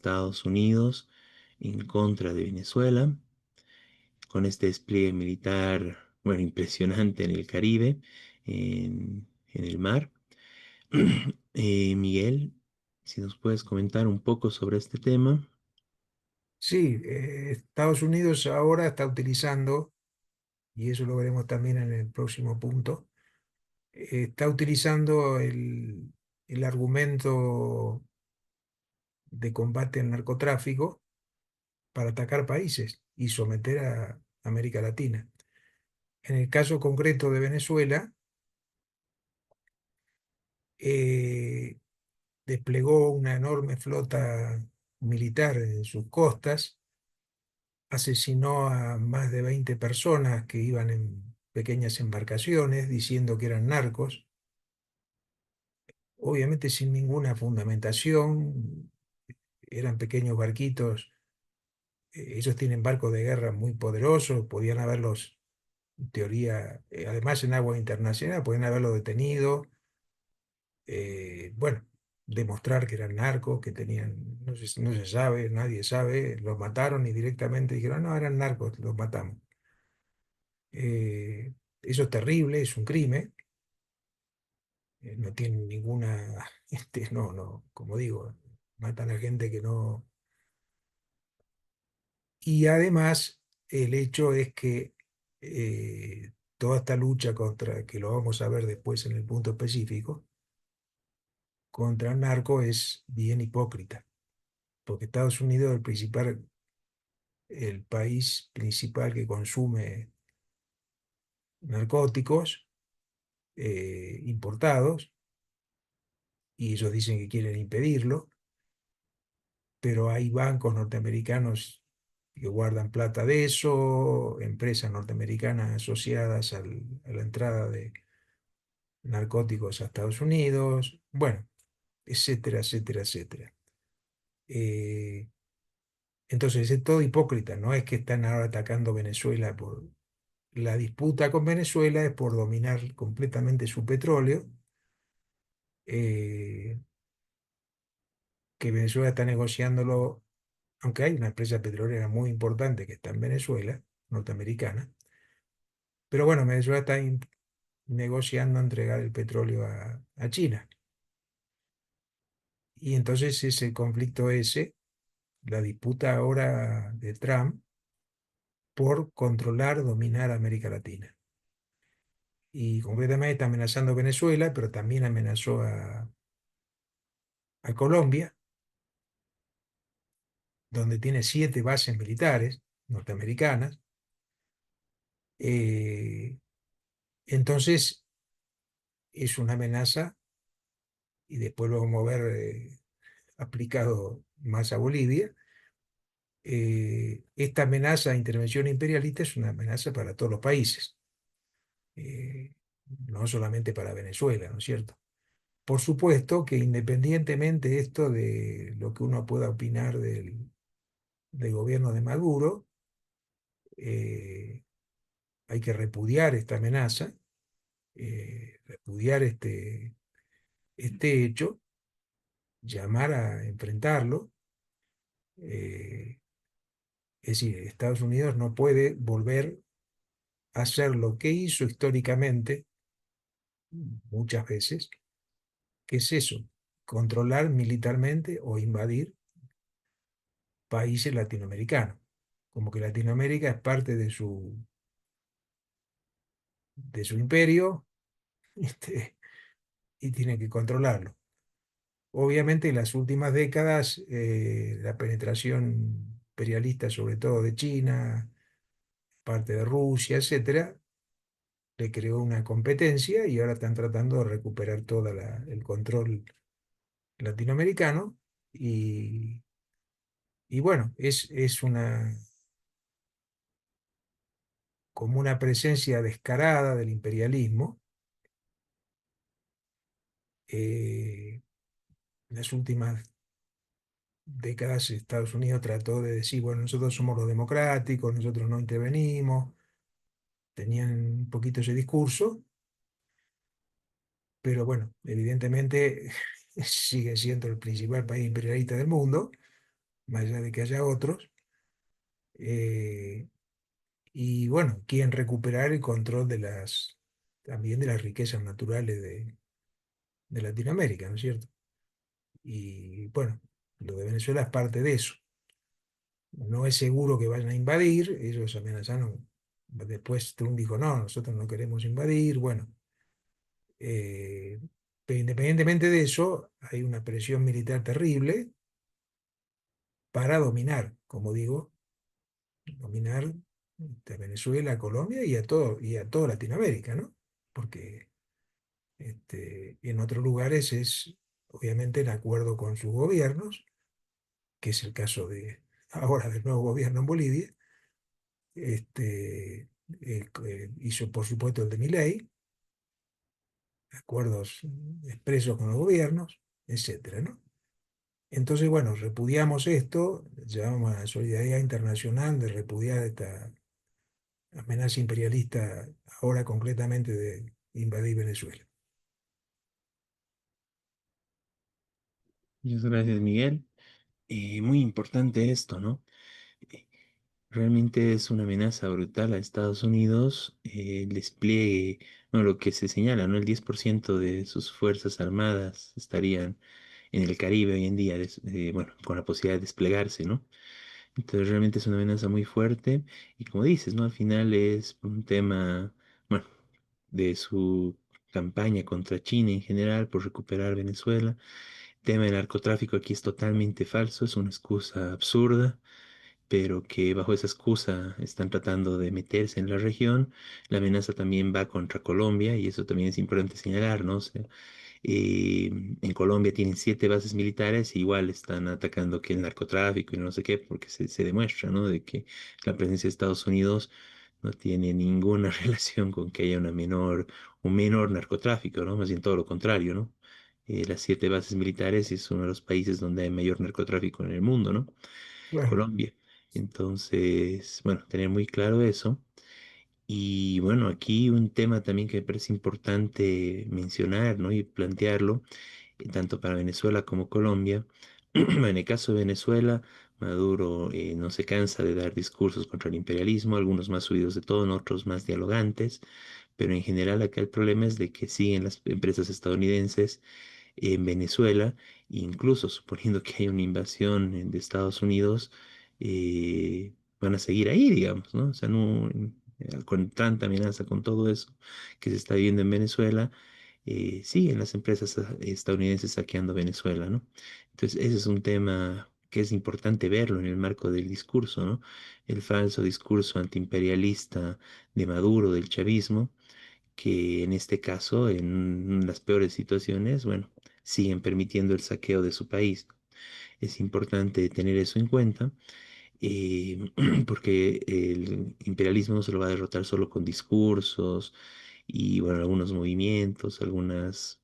Estados Unidos en contra de Venezuela, con este despliegue militar, bueno, impresionante en el Caribe, en el mar. Miguel, si nos puedes comentar un poco sobre este tema. Sí, Estados Unidos ahora está utilizando, y eso lo veremos también en el próximo punto, está utilizando el argumento de combate al narcotráfico para atacar países y someter a América Latina. En el caso concreto de Venezuela, eh, desplegó una enorme flota militar en sus costas, asesinó a más de 20 personas que iban en pequeñas embarcaciones diciendo que eran narcos, obviamente sin ninguna fundamentación, eran pequeños barquitos, ellos tienen barcos de guerra muy poderosos, podían haberlos, en teoría, además en agua internacional, podían haberlos detenido, bueno, demostrar que eran narcos, que tenían, no se sabe, nadie sabe, los mataron y directamente dijeron, no, eran narcos, los matamos. Eh, Eso es terrible, es un crimen, no tienen ninguna, no, como digo, matan a gente que no. Y además, el hecho es que toda esta lucha contra, que lo vamos a ver después en el punto específico, contra el narco es bien hipócrita, porque Estados Unidos es el país principal que consume narcóticos importados, y ellos dicen que quieren impedirlo, pero hay bancos norteamericanos que guardan plata de eso, empresas norteamericanas asociadas a la entrada de narcóticos a Estados Unidos, bueno, etcétera, etcétera, etcétera. Eh, entonces es todo hipócrita, no es que están ahora atacando Venezuela por. La disputa con Venezuela es por dominar completamente su petróleo, eh, que Venezuela está negociándolo, aunque hay una empresa petrolera muy importante que está en Venezuela, norteamericana, pero bueno, Venezuela está negociando entregar el petróleo a China. Y entonces ese conflicto ese, la disputa ahora de Trump por controlar, dominar América Latina. Y concretamente está amenazando a Venezuela, pero también amenazó a Colombia, donde tiene 7 bases militares norteamericanas. Eh, entonces es una amenaza, y después lo vamos a ver aplicado más a Bolivia. Esta amenaza de intervención imperialista es una amenaza para todos los países, eh, no solamente para Venezuela, ¿no es cierto? Por supuesto que independientemente esto de lo que uno pueda opinar del gobierno de Maduro, eh, hay que repudiar esta amenaza, repudiar este hecho, llamar a enfrentarlo. eh, es decir, Estados Unidos no puede volver a hacer lo que hizo históricamente muchas veces, que es eso, controlar militarmente o invadir países latinoamericanos, como que Latinoamérica es parte de su imperio, este, y tiene que controlarlo. Obviamente en las últimas décadas la penetración imperialista, sobre todo de China, parte de Rusia, etcétera, le creó una competencia y ahora están tratando de recuperar todo el control latinoamericano y bueno, es como una presencia descarada del imperialismo. En las últimas décadas Estados Unidos trató de decir, bueno, nosotros somos los democráticos, nosotros no intervenimos, tenían un poquito ese discurso, pero bueno, evidentemente sigue siendo el principal país imperialista del mundo, más allá de que haya otros. eh, y bueno, quieren recuperar el control también de las riquezas naturales de Latinoamérica, ¿no es cierto? Y bueno, lo de Venezuela es parte de eso. No es seguro que vayan a invadir, ellos amenazaron. Después Trump dijo, no, nosotros no queremos invadir. Bueno, eh, pero independientemente de eso, hay una presión militar terrible para dominar, como digo, dominar a Venezuela, a Colombia y a toda Latinoamérica, ¿no? Porque en otros lugares es obviamente en acuerdo con sus gobiernos, que es el caso de ahora del nuevo gobierno en Bolivia. Hizo por supuesto el de Milei, acuerdos expresos con los gobiernos, etcétera, ¿no? Entonces, bueno, repudiamos esto, llamamos a la solidaridad internacional de repudiar esta amenaza imperialista, ahora concretamente de invadir Venezuela. Muchas gracias, Miguel. Muy importante esto, ¿no? Eh, Realmente es una amenaza brutal a Estados Unidos. El despliegue, bueno, lo que se señala, ¿no? El 10% de sus fuerzas armadas estarían en el Caribe hoy en día, bueno, con la posibilidad de desplegarse, ¿no? Entonces realmente es una amenaza muy fuerte y como dices, ¿no? Al final es un tema, bueno, de su campaña contra China en general por recuperar Venezuela. El tema del narcotráfico aquí es totalmente falso, es una excusa absurda, pero que bajo esa excusa están tratando de meterse en la región. La amenaza también va contra Colombia y eso también es importante señalar, ¿no? O sea, en Colombia tienen 7 bases militares, y igual están atacando que el narcotráfico y no sé qué, porque se demuestra, ¿no? De que la presencia de Estados Unidos no tiene ninguna relación con que haya un menor narcotráfico, ¿no? Más bien todo lo contrario, ¿no? Las 7 bases militares es uno de los países donde hay mayor narcotráfico en el mundo, ¿no? Claro, Colombia. Entonces, bueno, tener muy claro eso. Y bueno, aquí un tema también que me parece importante mencionar, ¿no? Y plantearlo, tanto para Venezuela como Colombia. En el caso de Venezuela, Maduro no se cansa de dar discursos contra el imperialismo, algunos más subidos de tono, otros más dialogantes, pero en general acá el problema es de que siguen las empresas estadounidenses en Venezuela, incluso suponiendo que hay una invasión de Estados Unidos, van a seguir ahí, digamos, ¿no? O sea, no, con tanta amenaza, con todo eso que se está viviendo en Venezuela, siguen las empresas estadounidenses saqueando Venezuela, ¿no? Entonces, ese es un tema que es importante verlo en el marco del discurso, ¿no? El falso discurso antiimperialista de Maduro, del chavismo, que en este caso, en las peores situaciones, bueno, siguen permitiendo el saqueo de su país. Es importante tener eso en cuenta, eh, porque el imperialismo no se lo va a derrotar solo con discursos y, bueno, algunos movimientos, algunas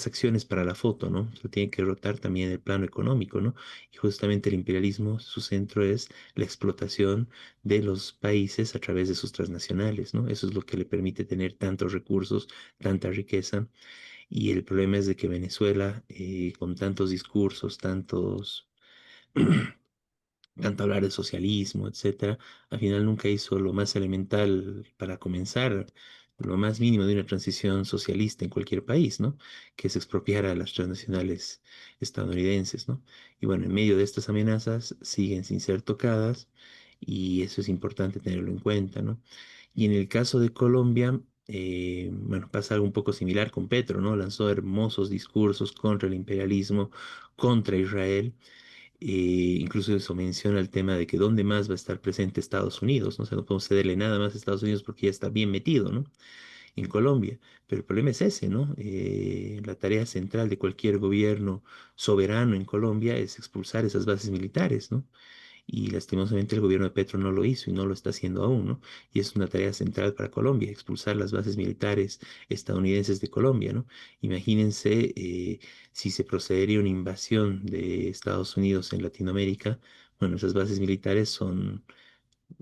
acciones para la foto, ¿no? Se tiene que derrotar también el plano económico, ¿no? Y justamente el imperialismo, su centro es la explotación de los países a través de sus transnacionales, ¿no? Eso es lo que le permite tener tantos recursos, tanta riqueza. Y el problema es de que Venezuela, con tantos discursos, tanto hablar de socialismo, etcétera, al final nunca hizo lo más elemental para comenzar, lo más mínimo de una transición socialista en cualquier país, ¿no? Que es expropiar a las transnacionales estadounidenses, ¿no? Y bueno, en medio de estas amenazas siguen sin ser tocadas, y eso es importante tenerlo en cuenta, ¿no? Y en el caso de Colombia, bueno, pasa algo un poco similar con Petro, ¿no? Lanzó hermosos discursos contra el imperialismo, contra Israel. Incluso eso menciona el tema de que dónde más va a estar presente Estados Unidos, ¿no? O sea, no podemos cederle nada más a Estados Unidos porque ya está bien metido, ¿no? En Colombia. Pero el problema es ese, ¿no? La tarea central de cualquier gobierno soberano en Colombia es expulsar esas bases militares, ¿no? Y lastimosamente el gobierno de Petro no lo hizo y no lo está haciendo aún, ¿no? Y es una tarea central para Colombia, expulsar las bases militares estadounidenses de Colombia, ¿no? Imagínense, si se procedería a una invasión de Estados Unidos en Latinoamérica. Bueno, esas bases militares son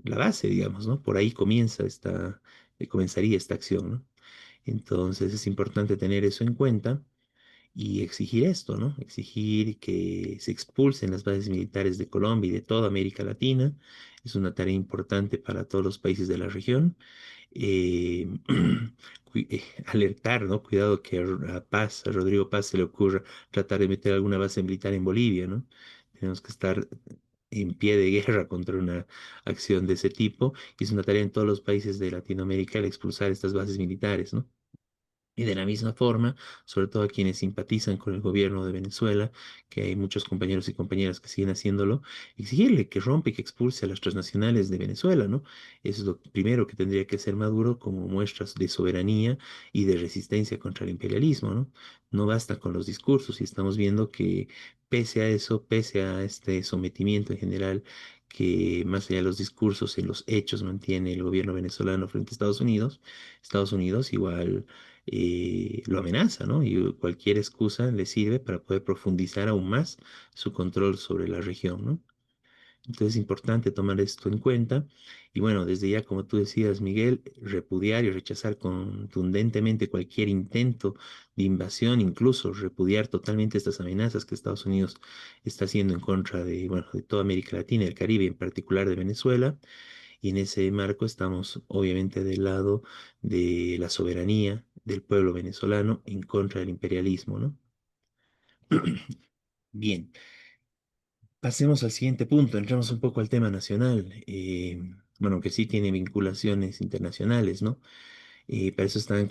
la base, digamos, ¿no? Por ahí comenzaría esta acción, ¿no? Entonces es importante tener eso en cuenta. y exigir esto, ¿no? Exigir que se expulsen las bases militares de Colombia y de toda América Latina. Es una tarea importante para todos los países de la región. eh, Alertar, ¿no? Cuidado que a Rodrigo Paz se le ocurra tratar de meter alguna base militar en Bolivia, ¿no? Tenemos que estar en pie de guerra contra una acción de ese tipo, y es una tarea en todos los países de Latinoamérica el expulsar estas bases militares, ¿no? Y de la misma forma, sobre todo a quienes simpatizan con el gobierno de Venezuela, que hay muchos compañeros y compañeras que siguen haciéndolo, exigirle que rompe y que expulse a las transnacionales de Venezuela, ¿no? Eso es lo primero que tendría que hacer Maduro como muestras de soberanía y de resistencia contra el imperialismo, ¿no? No basta con los discursos, y estamos viendo que pese a eso, pese a este sometimiento en general, que más allá de los discursos, en los hechos mantiene el gobierno venezolano frente a Estados Unidos igual lo amenaza, ¿no? Y cualquier excusa le sirve para poder profundizar aún más su control sobre la región, ¿no? Entonces es importante tomar esto en cuenta. Y bueno, desde ya, como tú decías, Miguel, repudiar y rechazar contundentemente cualquier intento de invasión, incluso repudiar totalmente estas amenazas que Estados Unidos está haciendo en contra de, bueno, de toda América Latina y el Caribe, en particular de Venezuela. Y en ese marco estamos obviamente del lado de la soberanía del pueblo venezolano en contra del imperialismo, ¿no? Bien, pasemos al siguiente punto, entramos un poco al tema nacional, bueno, que sí tiene vinculaciones internacionales, ¿no? Para eso están